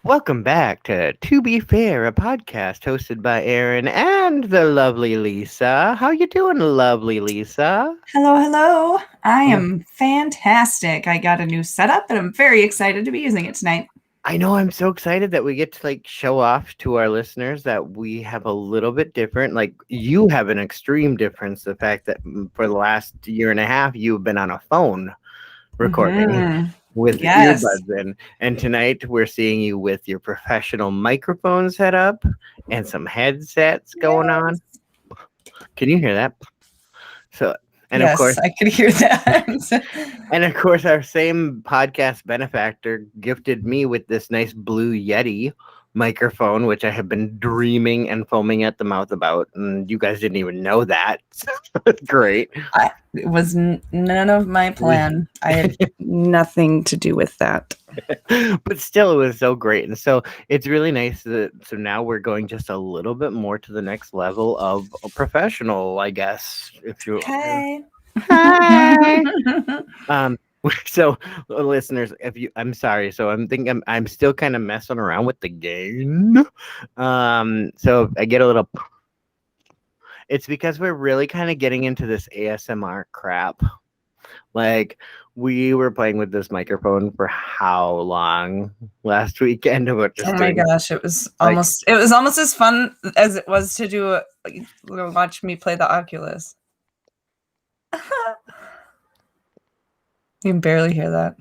Welcome back to Be Fair, a podcast hosted by Ehryn and the lovely Lisa. How you doing, lovely Lisa? Hello, hello. I Yeah. am fantastic. I got a new setup and I'm very excited to be using it tonight. I know I'm so excited that we get to show off to our listeners that we have a little bit different. Like you have an extreme difference. The fact that for the last year and a half you've been on a phone recording with Yes. earbuds in, and tonight we're seeing you with your professional microphone set up and some headsets going Yes. on. Can you hear that? So, and of course, Yes, I could hear that. our same podcast benefactor gifted me with this nice blue Yeti microphone, which I have been dreaming and foaming at the mouth about, and you guys didn't even know that. So it's great. It was none of my plan. I had nothing to do with that. But still, it was so great, and so it's really nice that so now we're going just a little bit more to the next level of a professional, I guess. If you Hey. Hi. Um, so listeners, I'm sorry. So I'm thinking I'm still kind of messing around with the gain. So I get a little. It's because we're really kind of getting into this ASMR crap. Like we were playing with this microphone for how long last weekend about Oh just my doing gosh, it was like almost as fun as it was to watch me play the Oculus. You can barely hear that.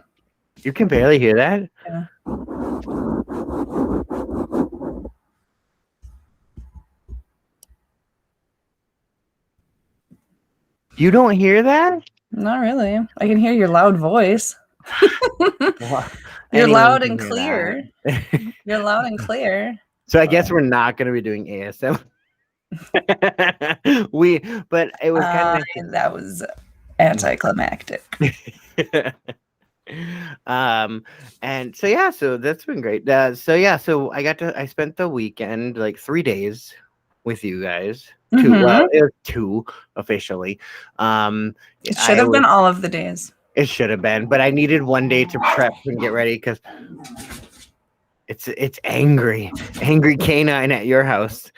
you can barely hear that. Yeah. You don't hear that? Not really. I can hear your loud voice. Well, You're anyone loud can and hear clear. that. You're loud and clear. So I guess we're not going to be doing ASMR. But it was kind of That was anticlimactic. and so that's been great. So I spent the weekend like 3 days with you guys. Two, well, Mm-hmm. it was two officially. It should I have was been all of the days. It should have been, but I needed one day to prep and get ready because it's angry canine at your house.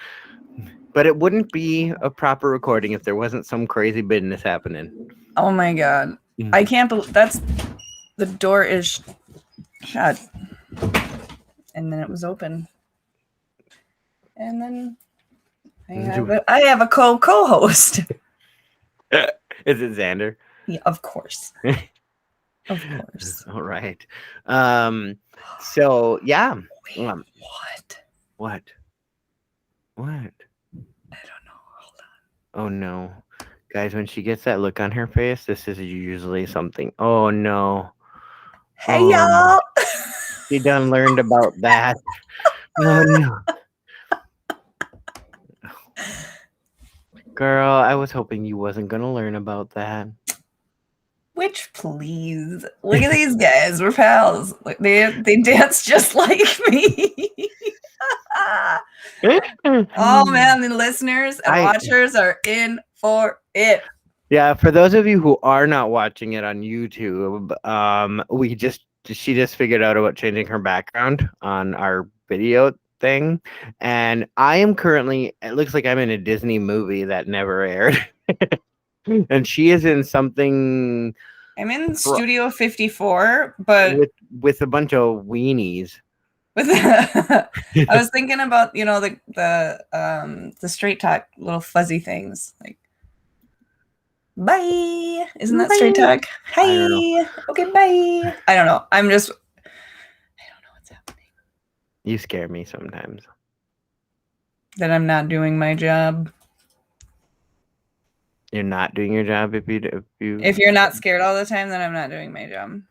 But it wouldn't be a proper recording if there wasn't some crazy business happening. Oh my god. I can't believe the door is shut. And then it was open. And then I have a co-host. Is it Xander? Yeah, of course. Of course. All right. So yeah. Wait, What? what? What? I don't know. Hold on. Oh no. Guys, when she gets that look on her face, this is usually something. Oh no. Hey y'all. She done learned about that. Oh no. Girl, I was hoping you wasn't gonna learn about that. Which, please. Look at these guys. We're pals. They dance just like me. Oh man, the listeners and watchers are in for it. Yeah, for those of you who are not watching it on YouTube, she just figured out about changing her background on our video thing, and I am currently. It looks like I'm in a Disney movie that never aired, and she is in something. I'm in Studio 54, but with a bunch of weenies. I was thinking about the straight talk little fuzzy things like bye. Isn't that straight talk? Hi. Okay, bye. I don't know. I don't know what's happening. You scare me sometimes. That I'm not doing my job. You're not doing your job if you're not scared all the time, then I'm not doing my job.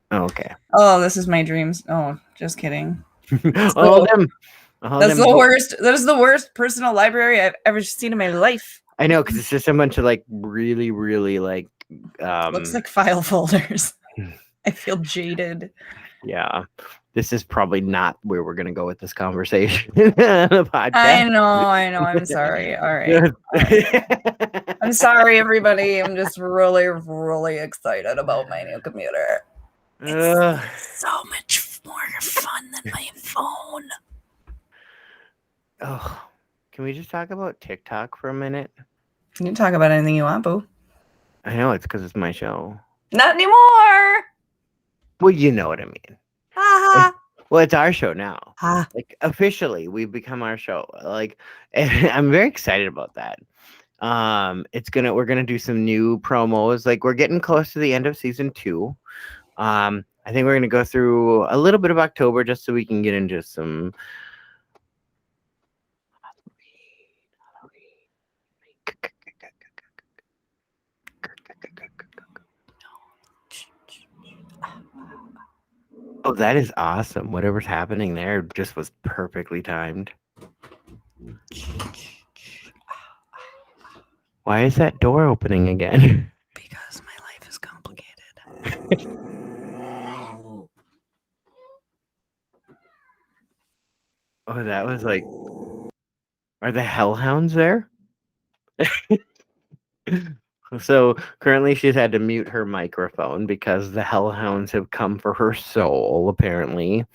Oh, okay. Oh, this is my dreams. Oh, just kidding. That's the worst. That is the worst personal library I've ever seen in my life. I know, because it's just a bunch of really, really looks like file folders. I feel jaded. Yeah. This is probably not where we're gonna go with this conversation. I know. I'm sorry. All right. I'm sorry, everybody. I'm just really, really excited about my new computer. It's so much more fun than my phone. Oh, can we just talk about TikTok for a minute? You can talk about anything you want, boo. I know it's because it's my show. Not anymore. Well, you know what I mean. Ha Well, it's our show now. ha. Like officially, we've become our show. Like, and I'm very excited about that. We're gonna do some new promos. Like, we're getting close to the end of season 2. I think we're gonna go through a little bit of October just so we can get into some. Oh, that is awesome. Whatever's happening there just was perfectly timed. Why is that door opening again? Because my life is complicated. Oh, that was like. Are the hellhounds there? So currently she's had to mute her microphone because the hellhounds have come for her soul, apparently,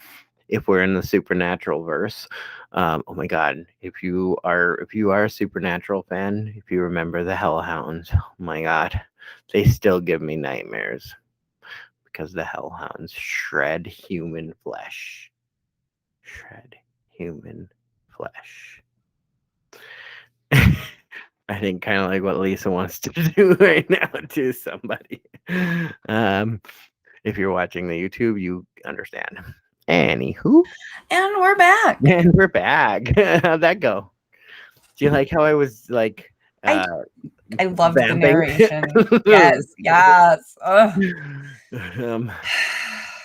if we're in the supernatural verse. Oh my god, if you are a supernatural fan, if you remember the hellhounds, oh my god, they still give me nightmares because the hellhounds shred human flesh. Shred human flesh. I think kind of like what Lisa wants to do right now to somebody. If you're watching the YouTube, you understand. Anywho, And we're back. and we're back. How'd that go? Do you like how I was like? I loved the vamping? narration. Yes. Ugh.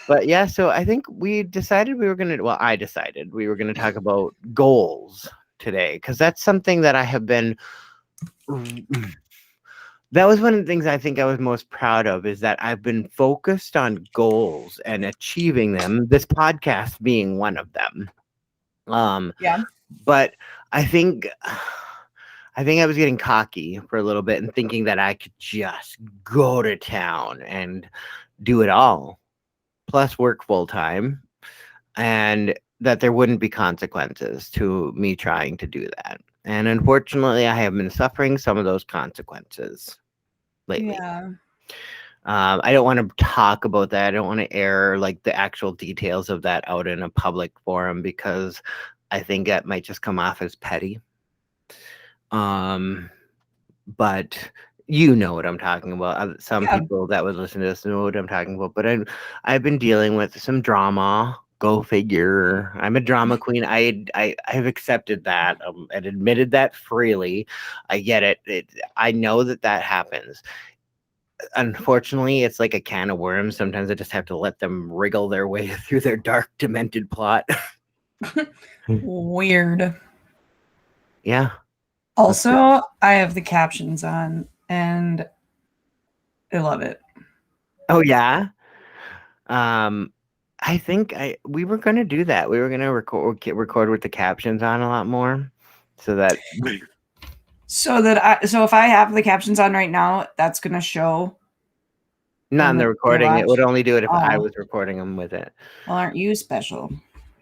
But yeah, so I think we decided we were gonna. Well, I decided we were gonna talk about goals today because that's something that I have been. That was one of the things I think I was most proud of is that I've been focused on goals and achieving them. This podcast being one of them. Yeah. But I think I was getting cocky for a little bit and thinking that I could just go to town and do it all, plus work full time, and that there wouldn't be consequences to me trying to do that. And unfortunately, I have been suffering some of those consequences lately. Yeah. I don't want to talk about that. I don't want to air like the actual details of that out in a public forum because I think that might just come off as petty. But you know what I'm talking about. Some Yeah. people that would listen to this know what I'm talking about. But I've been dealing with some drama. Go figure. I'm a drama queen. I've accepted that and admitted that freely. I get it. I know that happens. Unfortunately, it's like a can of worms. Sometimes I just have to let them wriggle their way through their dark, demented plot. Weird. Yeah. Also, I have the captions on and I love it. Oh yeah. I think we were gonna do that. We were gonna record with the captions on a lot more, so that So if I have the captions on right now, that's gonna show. not in the recording. It would only do it if I Oh. was recording them with it. Well, aren't you special?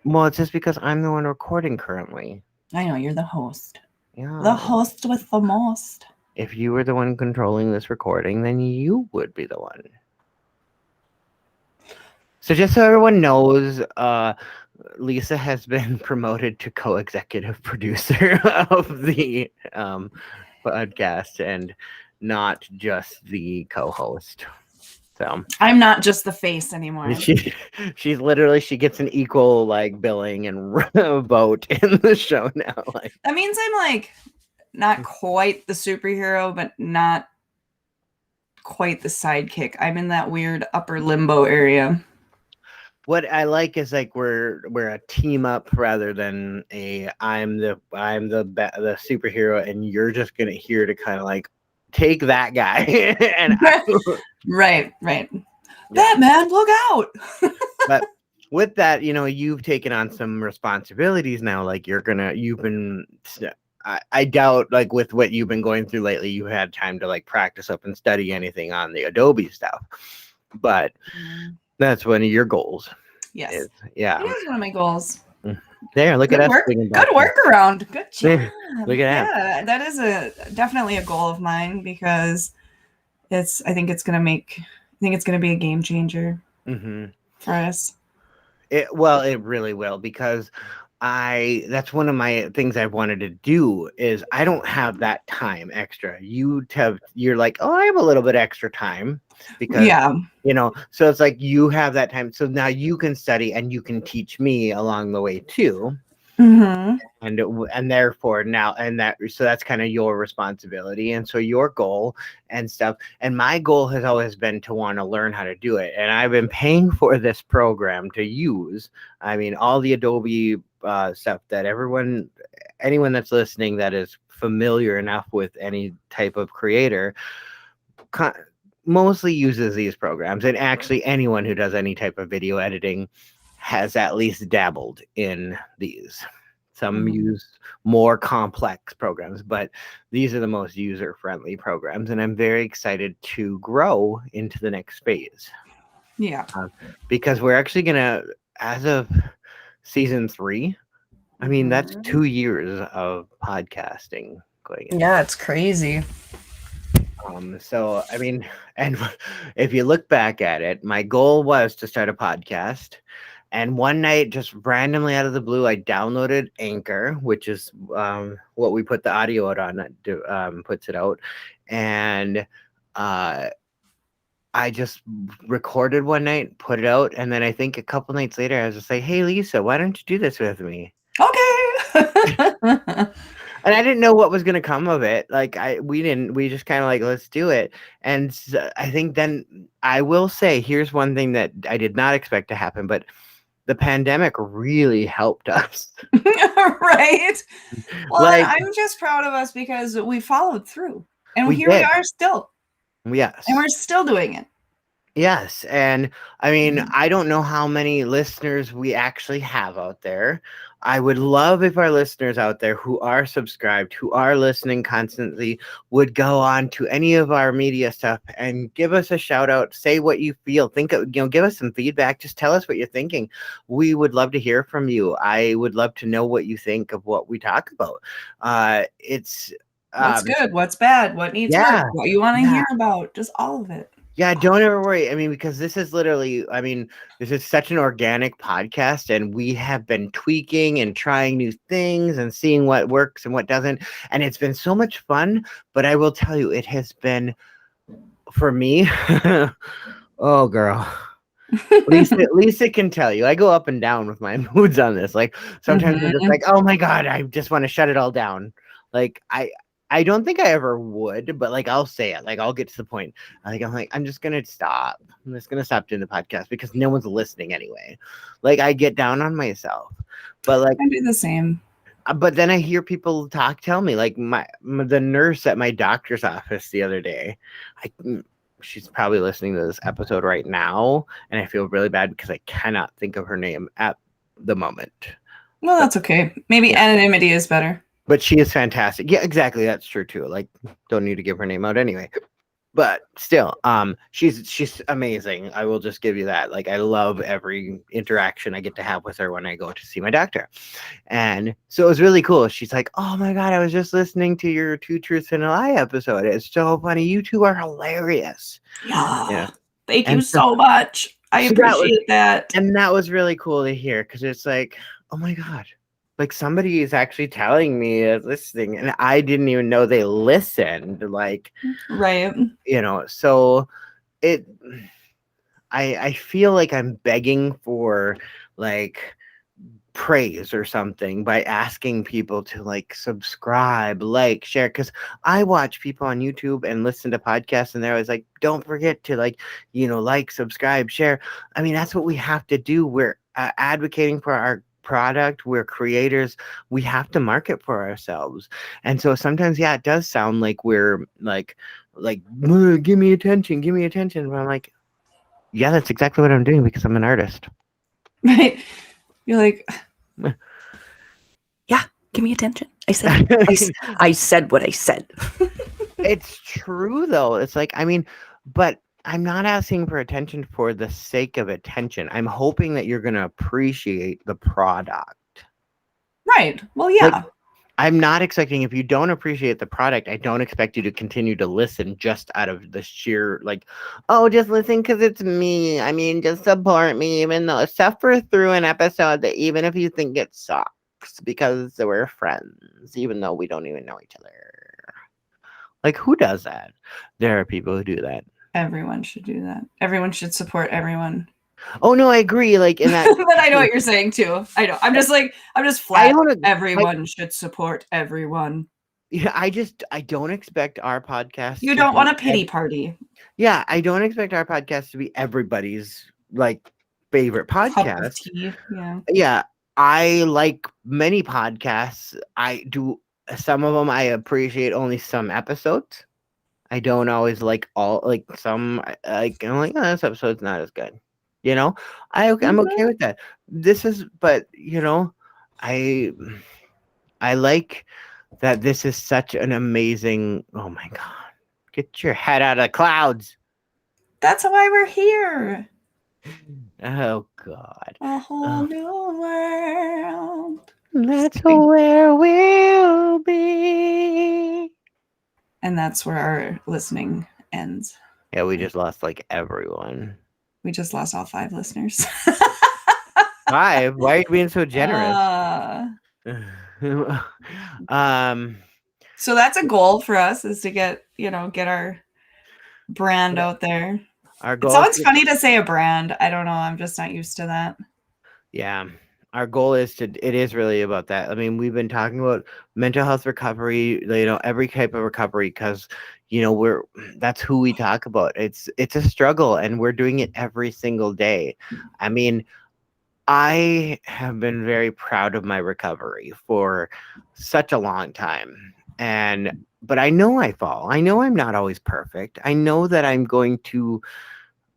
Well, it's just because I'm the one recording currently. I know you're the host. Yeah. The host with the most. If you were the one controlling this recording, then you would be the one. So just so everyone knows, Lisa has been promoted to co-executive producer of the podcast and not just the co-host. So I'm not just the face anymore. She's literally, she gets an equal like billing and vote in the show now. Like that means I'm like not quite the superhero, but not quite the sidekick. I'm in that weird upper limbo area. What I like is like we're a team up rather than I'm the superhero and you're just gonna here to kind of like take that guy and right. Batman, look out! But with that, you've taken on some responsibilities now. Like I doubt like with what you've been going through lately, you had time to like practice up and study anything on the Adobe stuff. But that's one of your goals. Yes. Yeah. It is one of my goals. There, look Good at us. work. Good workaround. Good job. Look at that. Yeah, that is definitely a goal of mine because I think it's gonna be a game changer for us. It really will, because that's one of my things I've wanted to do is I don't have that time extra. You're like, oh, I have a little bit extra time because Yeah. so it's like you have that time. So now you can study and you can teach me along the way too. Mm-hmm. And therefore now, so that's kind of your responsibility, and so your goal and stuff, and my goal has always been to want to learn how to do it, and I've been paying for this program to use. I mean, all the Adobe stuff that anyone that's listening that is familiar enough with any type of creator mostly uses these programs, and actually anyone who does any type of video editing has at least dabbled in these. Some use more complex programs, but these are the most user-friendly programs, and I'm very excited to grow into the next phase. Yeah. Because we're actually gonna, as of season 3, I mean, that's 2 years of podcasting going in. Yeah, it's crazy. So I mean, and if you look back at it, my goal was to start a podcast. And one night, just randomly out of the blue, I downloaded Anchor, which is what we put the audio out on, puts it out. And I just recorded one night, put it out. And then I think a couple nights later, I was just like, hey, Lisa, why don't you do this with me? Okay. And I didn't know what was going to come of it. Like we just kind of like, let's do it. And so I think then I will say, here's one thing that I did not expect to happen, but the pandemic really helped us. Right. Well, Like, I'm just proud of us because we followed through, and we here we did. are still. Yes. And we're still doing it. Yes. And I mean, I don't know how many listeners we actually have out there. I would love if our listeners out there who are subscribed, who are listening constantly, would go on to any of our media stuff and give us a shout out, say what you feel, give us some feedback, just tell us what you're thinking. We would love to hear from you. I would love to know what you think of what we talk about. It's what's good, what's bad, what needs work, what you want to hear about, just all of it. Yeah, don't ever worry. I mean, because this is this is such an organic podcast, and we have been tweaking and trying new things and seeing what works and what doesn't. And it's been so much fun. But I will tell you, it has been, for me, oh, girl. Lisa can tell you, I go up and down with my moods on this. Like, sometimes I'm just like, oh my God, I just want to shut it all down. Like, I don't think I ever would, but like I'll say it. Like I'll get to the point. I'm just gonna stop. I'm just gonna stop doing the podcast because no one's listening anyway. Like I get down on myself, but like I do the same. But then I hear people tell me, like the nurse at my doctor's office the other day. She's probably listening to this episode right now, and I feel really bad because I cannot think of her name at the moment. Well, that's okay. Maybe anonymity is better. But she is fantastic. Yeah, exactly. That's true too. Like, don't need to give her name out anyway. But still, she's amazing. I will just give you that. Like, I love every interaction I get to have with her when I go to see my doctor. And so it was really cool. She's like, "Oh my God, I was just listening to your Two Truths and a Lie episode. It's so funny. You two are hilarious." Yeah. Thank you so much. I appreciate that. And that was really cool to hear because it's like, oh my God. Like somebody is actually telling me listening, and I didn't even know they listened. Like, right? So I feel like I'm begging for like praise or something by asking people to like subscribe, like, share, because I watch people on YouTube and listen to podcasts, and they're always like, don't forget to like subscribe, share. I mean, that's what we have to do. We're advocating for our product, we're creators, we have to market for ourselves. And so sometimes it does sound like we're like give me attention, but I'm like, yeah, that's exactly what I'm doing because I'm an artist. Right. You're like, yeah, give me attention. I said what I said. It's true though. It's like, I mean, but I'm not asking for attention for the sake of attention. I'm hoping that you're going to appreciate the product. Right. Well, Like, yeah. I'm not expecting, if you don't appreciate the product, I don't expect you to continue to listen just out of the sheer, like, oh, just listen because it's me. I mean, just support me, even though suffer through an episode that even if you think it sucks because we're friends, even though we don't even know each other. Like, who does that? There are people who do that. Everyone should do that. Everyone should support everyone. Oh no, I agree. Like in that, But I know what you're saying too. I know. I'm just I flat. don't. Everyone should support everyone. Yeah, I don't expect our podcast You to don't be. want a pity party. Yeah, I don't expect our podcast to be everybody's like favorite Cup of podcast. tea. Yeah. Yeah, I like many podcasts. I do some of them. I appreciate only some episodes. I don't always like all like some. Like I'm like, oh, this episode's not as good. You know, I'm okay Mhm. with that. This is, but you know, I I like that this is such an amazing. Oh my god, get your head out of the clouds. That's why we're here. Oh god. A whole Oh, new world. that's where we'll be. And that's where our listening ends. Yeah, we just lost like everyone. We just lost all 5 listeners. Five? Why are you being so generous? uh, um, so that's a goal for us, is to get our brand out there. our It goal. sounds funny to say a brand. I don't know. I'm just not used to that. Yeah. Our goal is to, it is really about that. I mean, we've been talking about mental health recovery, you know, every type of recovery, because, you know, that's who we talk about. It's a struggle and we're doing it every single day. I mean, I have been very proud of my recovery for such a long time. But I know I fall. I know I'm not always perfect. I know that I'm going to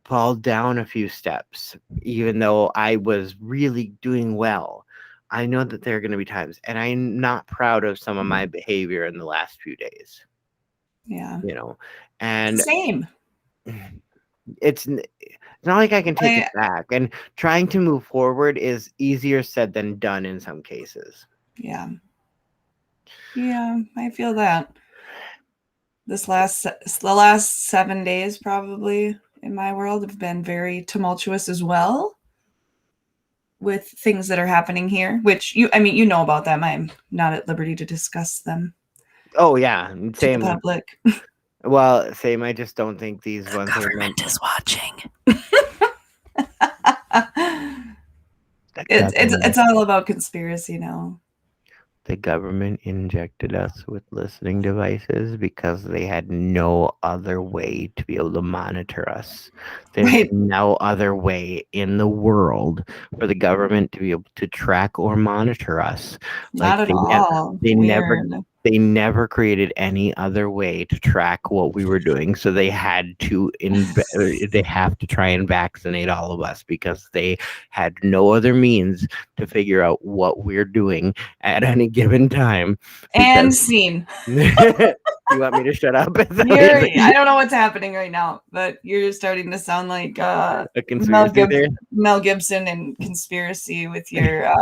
fall down a few steps, even though I was really doing well. I know that there are going to be times, and I'm not proud of some of my behavior in the last few days, Yeah. you know, and Same. it's not like I can take I, it back. And trying to move forward is easier said than done in some cases. yeah. Yeah, I feel that. The last 7 days probably in my world have been very tumultuous as well, with things that are happening here, which you know about them. I'm not at liberty to discuss them Oh yeah, to the same. public. Well, same. I just don't think these The ones are meant. government is watching. The It's all about conspiracy now. The government injected us with listening devices because they had no other way to be able to monitor us. There's Right. no other way in the world for the government to be able to track or monitor us. Not Like at all. they never Weird. they never created any other way to track what we were doing, so they had to they have to try and vaccinate all of us because they had no other means to figure out what we're doing at any given time. And Because scene. you want me to shut up? I don't know what's happening right now, but you're starting to sound like A conspiracy theory? Mel Gibson in Conspiracy with your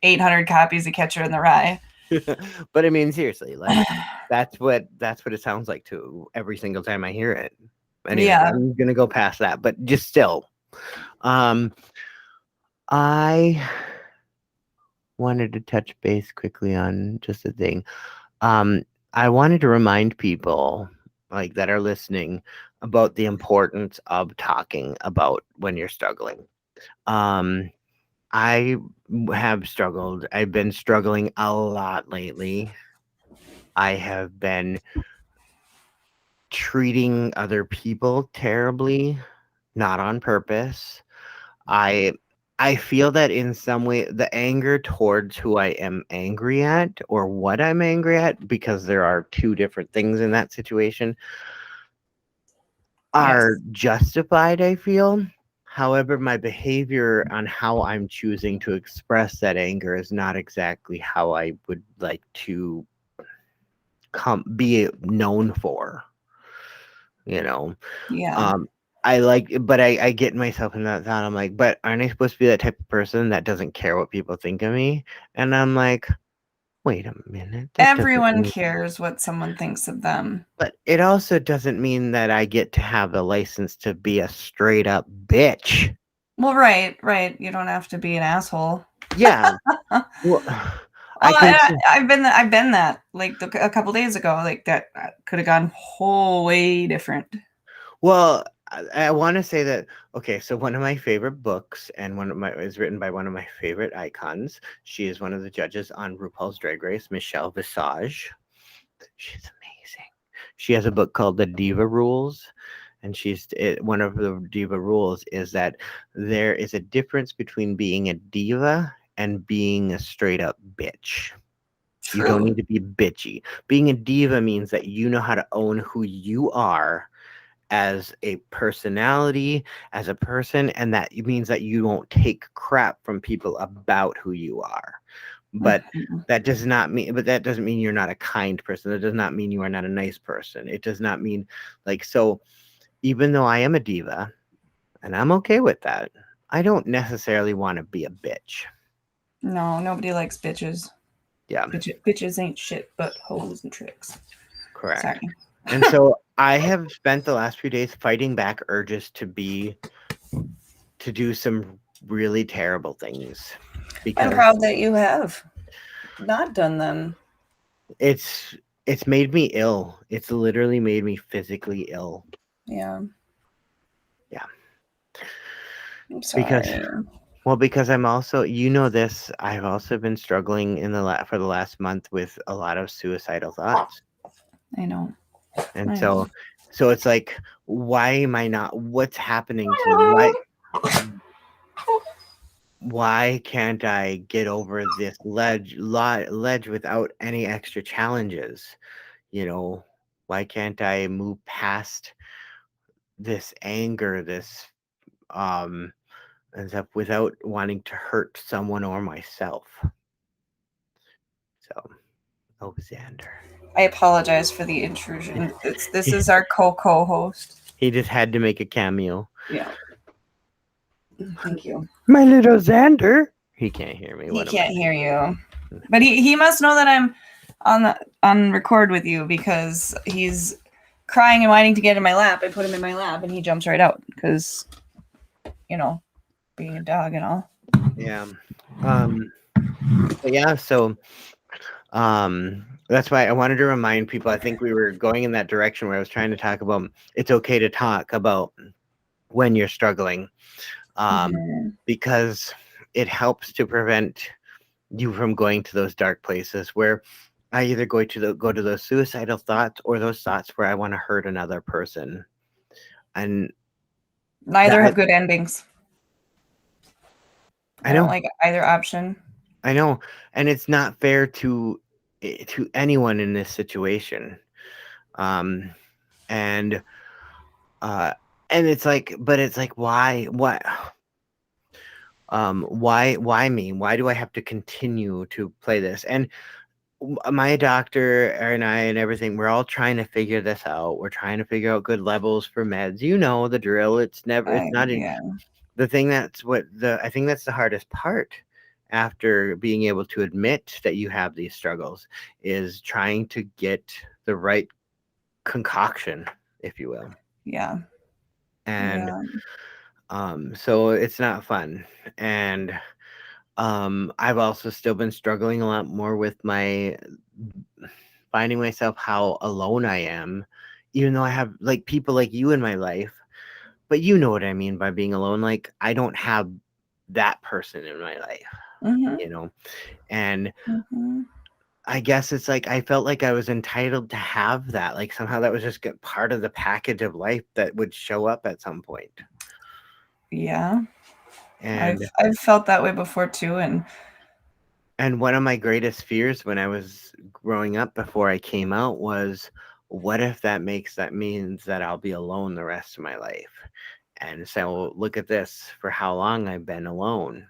800 copies of Catcher in the Rye. But I mean, seriously, like that's what it sounds like to every single time I hear it. Anyways, Yeah. I'm gonna go past that, but just still, I wanted to touch base quickly on just a thing. I wanted to remind people like that are listening about the importance of talking about when you're struggling. I have struggled. I've been struggling a lot lately. I have been treating other people terribly, not on purpose. I I feel that in some way the anger towards who I am angry at or what I'm angry at, because there are two different things in that situation, are Yes. justified, I feel. However, my behavior on how I'm choosing to express that anger is not exactly how I would like to be known for. you know. Yeah. Um, I like, but I get myself in that thought. I'm like, but aren't I supposed to be that type of person that doesn't care what people think of me? And I'm like, wait a minute, that doesn't Everyone mean. cares what someone thinks of them. But it also doesn't mean that I get to have the license to be a straight up bitch. Well, right, right. You don't have to be an asshole. Yeah. Well, I Oh, can. I've been that like a couple days ago. Like that could have gone whole way different. Well, I want to say that okay. So one of my favorite books, and one of my is written by one of my favorite icons. She is one of the judges on RuPaul's Drag Race, Michelle Visage. She's amazing. She has a book called The Diva Rules, and one of the diva rules is that there is a difference between being a diva and being a straight up bitch. You don't True. need to be bitchy. Being a diva means that you know how to own who you are as a personality, as a person, and that means that you won't take crap from people about who you are. But Mhm. that doesn't mean you're not a kind person. That does not mean you are not a nice person. It does not mean like so even though I am a diva and I'm okay with that, I don't necessarily want to be a bitch. No, nobody likes bitches. Yeah, Bitches ain't shit but hoes and tricks. correct. Sorry. And so I have spent the last few days fighting back urges to do some really terrible things I'm because proud that you have not done them. it's it's made me ill. It's literally made me physically ill. Yeah. Yeah. I'm Because sorry. because I'm also this, I've also been struggling for the last month with a lot of suicidal thoughts. I know. And I know. so it's like, why am I not what's happening to me? Why can't I get over this ledge without any extra challenges? You know, why can't I move past this anger, this um and stuff without wanting to hurt someone or myself? So, Alexander. I apologize for the intrusion. This is our co-host. He just had to make a cameo. Yeah. Thank you. My little Xander. He can't hear me. He What am I can't hear you. doing? But he must know that I'm on record with you because he's crying and whining to get in my lap. I put him in my lap and he jumps right out because being a dog and all. Yeah. But yeah, so that's why I wanted to remind people. I think we were going in that direction where I was trying to talk about it's okay to talk about when you're struggling. Mhm. Because it helps to prevent you from going to those dark places where I either go to those suicidal thoughts or those thoughts where I want to hurt another person. And Neither that have good endings. I I don't know, like either option. I know, and it's not fair to anyone in this situation. Um, and uh, and it's like, but it's like, why, what, why me? Why do I have to continue to play this? And my doctor and I and everything, we're all trying to figure this out. We're trying to figure out good levels for meds. You know the drill. It's not Yeah, the thing. I think that's the hardest part after being able to admit that you have these struggles is trying to get the right concoction, if you will. yeah, And yeah. so it's not fun. And I've also still been struggling a lot more with my finding myself how alone I am, even though I have like people like you in my life. But you know what I mean by being alone. Like I don't have that person in my life, Mhm. you know. And Mhm. I guess it's like I felt like I was entitled to have that. Like somehow that was just part of the package of life that would show up at some point. Yeah. I've And I've felt that way before too, and one of my greatest fears when I was growing up before I came out was what if that means that I'll be alone the rest of my life? And so look at this for how long I've been alone.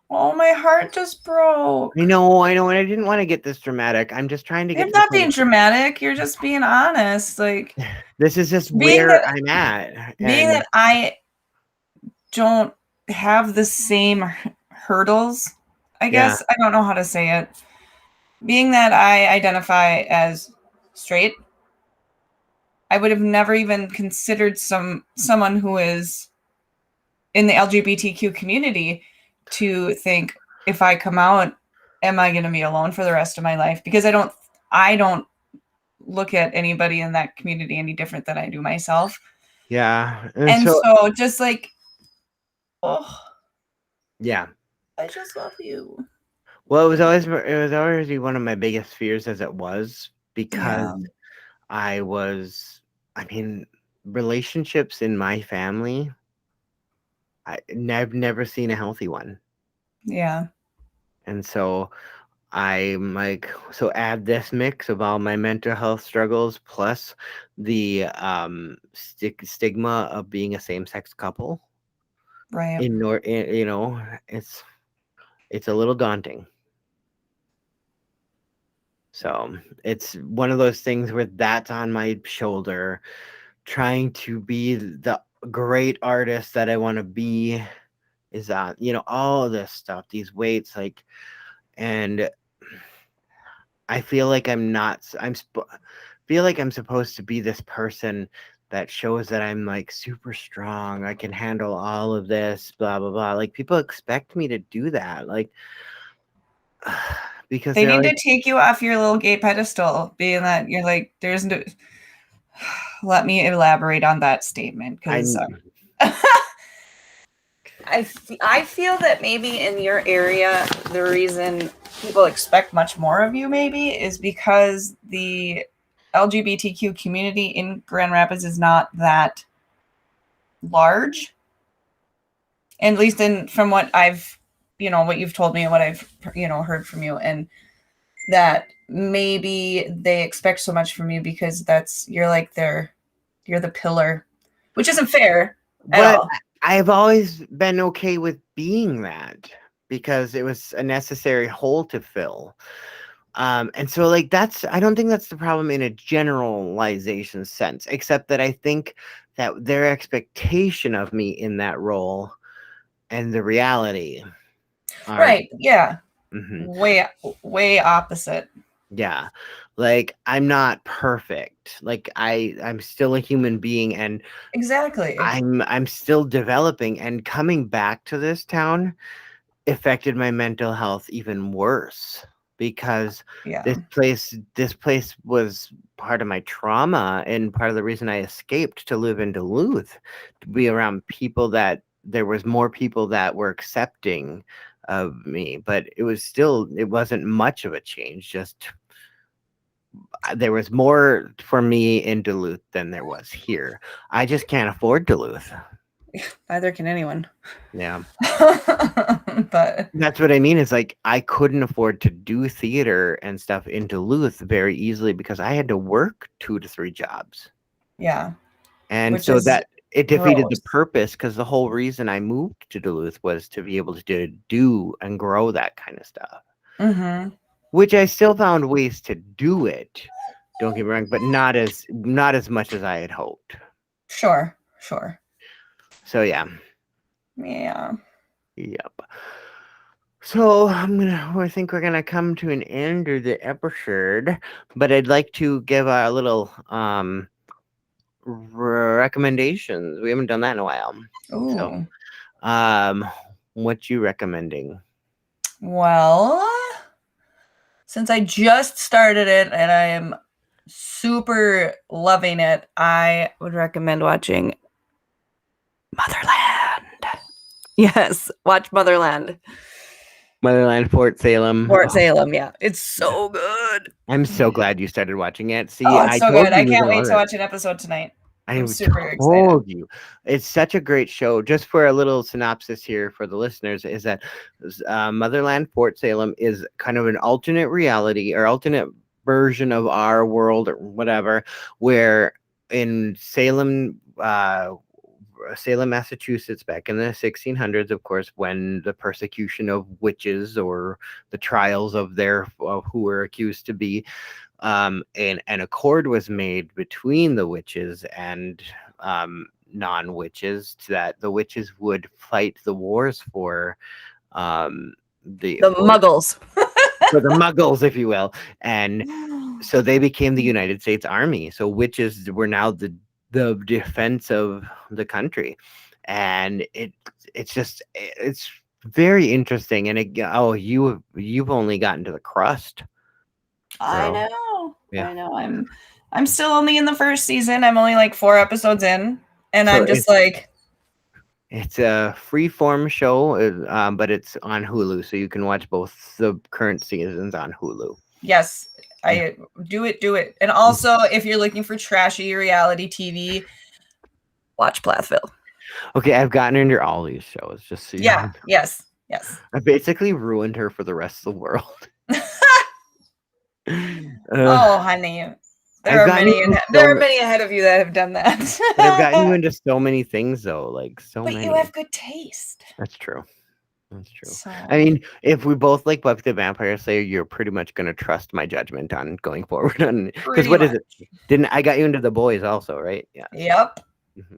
Oh, my heart just broke. I know, and I didn't want to get this dramatic. I'm just trying to You're get this not being dramatic. You're just being honest. Like this is just being where that I'm at. being And that I don't have the same hurdles, I yeah, guess. I don't know how to say it. Being that I identify as straight, I would have never even considered someone who is in the LGBTQ community to think, if I come out, am I going to be alone for the rest of my life? Because I don't look at anybody in that community any different than I do myself. yeah. And And so so just like, oh, yeah. I just love you. Well, it was already one of my biggest fears as it was because Yeah. I was I mean, relationships in my family, I've never seen a healthy one. Yeah. And so I'm like, so add this mix of all my mental health struggles plus the stigma of being a same-sex couple Right. you know, it's a little daunting. So it's one of those things where that's on my shoulder, trying to be the great artist that I want to be is on, all of this stuff, these weights, like, and I feel like feel like I'm supposed to be this person that shows that I'm like super strong. I can handle all of this, blah blah blah. Like people expect me to do that, like because They they're need like, to take you off your little gay pedestal, being that you're like, there's no. Let me elaborate on that statement because I'm I feel that maybe in your area, the reason people expect much more of you maybe is because the LGBTQ community in Grand Rapids is not that large. And at least in from what I've, what you've told me and what I've, heard from you, and that maybe they expect so much from you because you're the pillar, which isn't fair at but all. I've always been okay with being that because it was a necessary hole to fill. And so like I don't think that's the problem in a generalization sense, except that I think that their expectation of me in that role and the reality are Right. Yeah. mhm, Way opposite. yeah. Like I'm not perfect. Like I'm still a human being and Exactly. I'm still developing, and coming back to this town affected my mental health even worse because Yeah. this place was part of my trauma and part of the reason I escaped to live in Duluth, to be around people that there was more people that were accepting of me, but it wasn't much of a change, just there was more for me in Duluth than there was here. I just can't afford Duluth. Neither can anyone. Yeah. But That's what I mean, is like I couldn't afford to do theater and stuff in Duluth very easily because I had to work 2 to 3 jobs. yeah, And which so is that it defeated the gross. purpose, because the whole reason I moved to Duluth was to be able to do and grow that kind of stuff, Mm-hmm. which I still found ways to do it. Don't get me wrong, but not as much as I had hoped. Sure. Sure. So yeah. Yeah. Yep. So I think we're gonna come to an end of the episode, but I'd like to give a little recommendations. We haven't done that in a while. So, Ooh. um, what you recommending? Well, since I just started it and I am super loving it, I would recommend watching Motherland. Yes, watch Motherland. Motherland Fort Salem. Fort Oh, Salem, yeah. It's so good. I'm so glad you started watching it. See, Oh, it's I so told good. you I you were can't gonna wait love to it. watch an episode tonight. I'm I super excited. told you. It's such a great show. Just for a little synopsis here for the listeners, is that Motherland Fort Salem is kind of an alternate reality or alternate version of our world or whatever, where in Salem, Salem, Massachusetts, back in the 1600s, of course, when the persecution of witches or the trials of who were accused to be, and an accord was made between the witches and non-witches that the witches would fight the wars for um, The Muggles. for the Muggles, if you will, and so they became the United States Army. So witches were now the defense of the country, and it's very interesting. And you've only gotten to the crust. I So, know. yeah. I know. I'm still only in the first season. I'm only like 4 episodes in, and So I'm just like, it's a free-form show, but it's on Hulu, so you can watch both the current seasons on Hulu. yes, I do it. And also, if you're looking for trashy reality TV, watch Plathville. Okay, I've gotten into all these shows. Just so you know. Yes. I basically ruined her for the rest of the world. Oh, honey, there are many ahead of you that have done that. But I've gotten you into so many things, though, like so but many. You have good taste. That's true. That's true. So, I mean, if we both like Buffy the Vampire Slayer, you're pretty much gonna trust my judgment on going forward on because what is it? Didn't I got you into The Boys also, right? Yeah. Yep. Mm-hmm.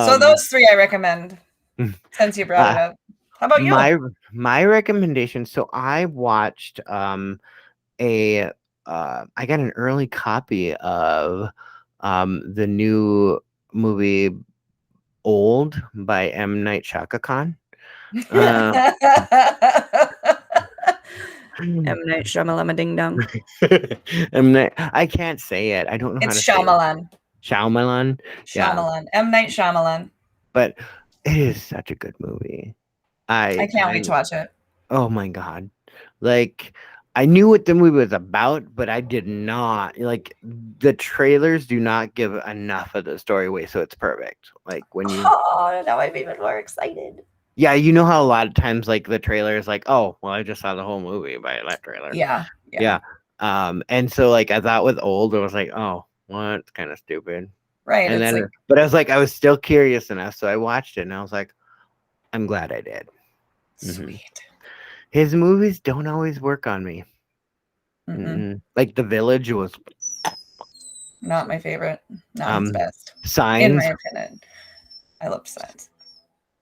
So those 3 I recommend since you brought it up. How about you? My recommendation. So I watched I got an early copy of the new movie Old by M. Night Shyamalan. M. Night Shyamalan Ding Dong. I can't say it. I don't know how to Shyamalan. say it. Shyamalan. Shyamalan. Yeah. M. Night Shyamalan. But it is such a good movie. I can't wait to watch it. Oh my god. Like I knew what the movie was about, but I did not like the trailers do not give enough of the story away, so it's perfect. Like when you now I'm even more excited. Yeah, you know how a lot of times like the trailer is like, oh, well, I just saw the whole movie by that trailer. Yeah. And so like I thought with Old, I was like, oh, well, it's kind of stupid. Right. And then but I was like, I was still curious enough, so I watched it and I was like, I'm glad I did. Sweet. His movies don't always work on me. Like The Village was not my favorite. Not his best. Signs. In my opinion. I loved Signs.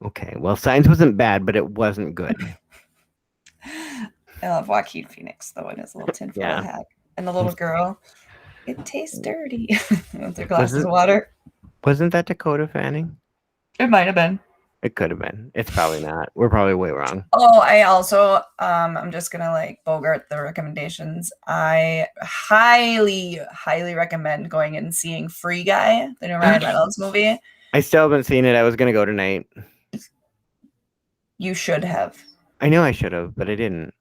Okay, well, Signs wasn't bad, but it wasn't good. I love Joaquin Phoenix, though, in his little tinfoil hat. And the little girl, it tastes dirty. With their glasses of water. Wasn't that Dakota Fanning? It might have been. It could have been. It's probably not. We're probably way wrong. Oh, I also, I'm just going to like bogart the recommendations. I highly, highly recommend going and seeing Free Guy, the new Ryan Reynolds movie. I still haven't seen it. I was going to go tonight. You should have. I know I should have, but I didn't.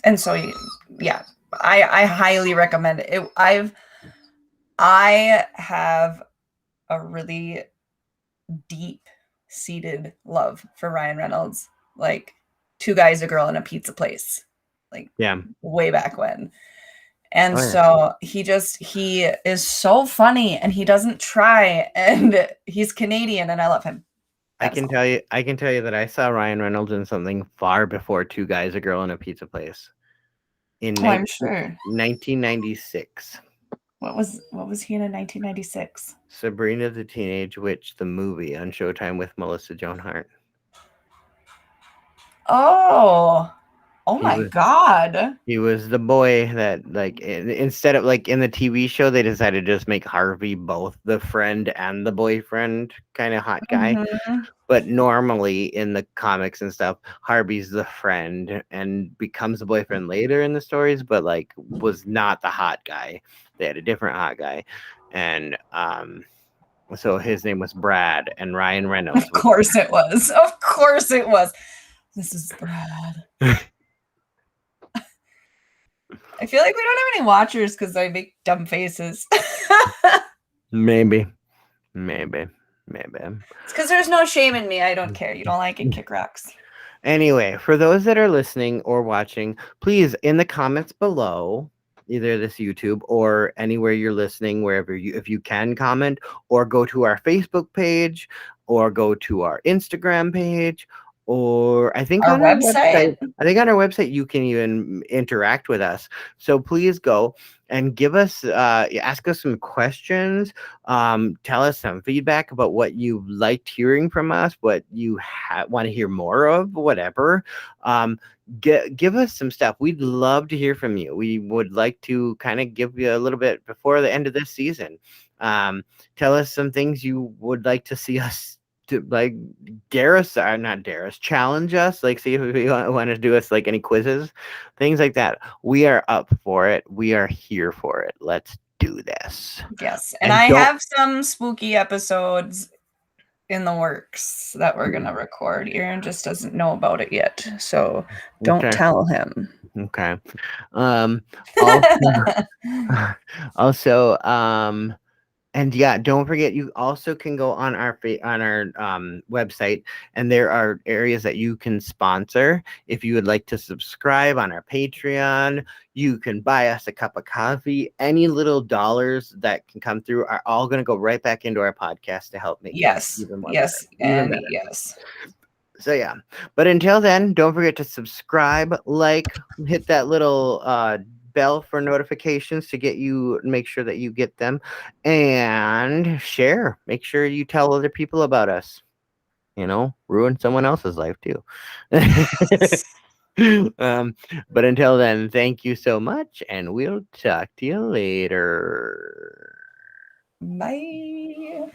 And so, yeah, I highly recommend it. I have a really deep-seated love for Ryan Reynolds. Like Two Guys, a Girl, in a Pizza Place. Like way back when. And so he is so funny and he doesn't try and he's Canadian and I love him. I can tell you that I saw Ryan Reynolds in something far before Two Guys, a Girl, in a Pizza Place. I'm sure. 1996. What was he in 1996? Sabrina the Teenage Witch, the movie on Showtime with Melissa Joan Hart. Oh my God. He was the boy that, like, instead of, like, in the TV show, they decided to just make Harvey both the friend and the boyfriend kind of hot guy. Mm-hmm. But normally in the comics and stuff, Harvey's the friend and becomes the boyfriend later in the stories, but, like, was not the hot guy. They had a different hot guy. And, so his name was Brad, and Ryan Reynolds. Of course it was. Of course it was. This is Brad. I feel like we don't have any watchers because I make dumb faces. Maybe. It's because there's no shame in me. I don't care. You don't like it, kick rocks. Anyway, for those that are listening or watching, please, in the comments below, either this YouTube or anywhere you're listening, wherever you, if you can comment, or go to our Facebook page, or go to our Instagram page, or I think Our on our website. website, I think on our website you can even interact with us. So please go and give us, ask us some questions, tell us some feedback about what you liked hearing from us, what you want to hear more of, whatever. Um, give us some stuff. We'd love to hear from you. We would like to kind of give you a little bit before the end of this season. Um, tell us some things you would like to see us to, like, dare us, or not dare us, challenge us, like see if we want to do us like any quizzes, things like that. We are up for it. We are here for it. Let's do this. Yes. And And I don't have some spooky episodes in the works that we're gonna record. Erin just doesn't know about it yet. So don't okay. tell him. Okay. Also, also, and yeah, don't forget you also can go on our on our website, and there are areas that you can sponsor. If you would like to subscribe on our Patreon, you can buy us a cup of coffee. Any little dollars that can come through are all going to go right back into our podcast to help make this Yes, even more better, yes, even and better. yes. So yeah, but until then, don't forget to subscribe, like, hit that little bell for notifications to get you, make sure that you get them, and share. Make sure you tell other people about us. You know, ruin someone else's life too. um, but until then, thank you so much, and we'll talk to you later. Bye.